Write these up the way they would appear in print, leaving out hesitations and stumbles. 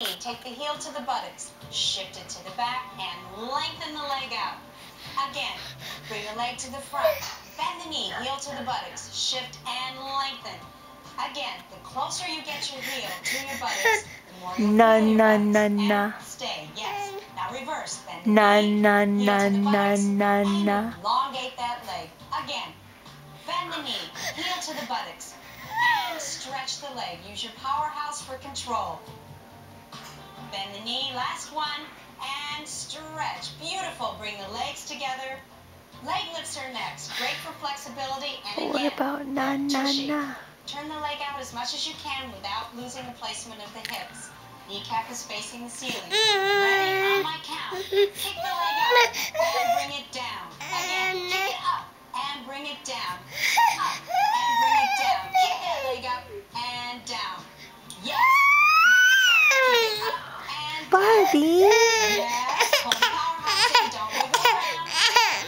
Take the heel to the buttocks, shift it to the back, and lengthen the leg out. Again, bring the leg to the front, bend the knee, heel to the buttocks, shift and lengthen. Again, the closer you get your heel to your buttocks, the more you feel your buttocks. And stay, yes. Now reverse, bend the knee, heel to the buttocks, and elongate that leg. Again, bend the knee, heel to the buttocks, and stretch the leg. Use your powerhouse for control. Bend the knee, last one, and stretch. Beautiful. Bring the legs together. Leg lifts are next. Great for flexibility. And again, what about na? Turn the leg out as much as you can without losing the placement of the hips. Kneecap is facing the ceiling. Ready? On my count. Kick the leg up and bring it down. Again, kick it up and bring it down. Up and bring it down. Kick that leg up and down. Yes. Barbie. Yes, hold the powerhouse in, don't wiggle around.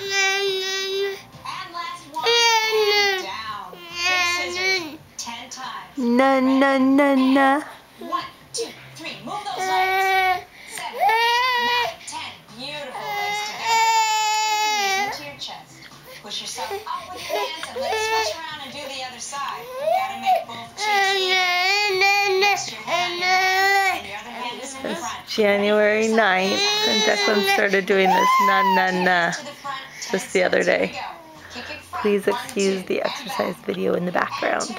And last one, and down. Big scissors, 10 times. Na. 1, 2, 3, move those legs. 7, 8, 9, 10. Beautiful, legs together. Bring your knees into your chest. Push yourself up with your hands and let's switch around and do the other side. You gotta make both cheeks even. Next your hand, and your other hand is in front. January 9th, and Declan started doing this na just the other day. Please excuse the exercise video in the background.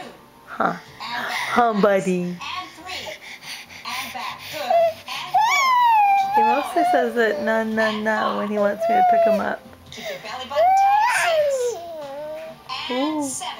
Buddy. He mostly says that na when he wants me to pick him up. Keep your belly button tight. 6 and 7.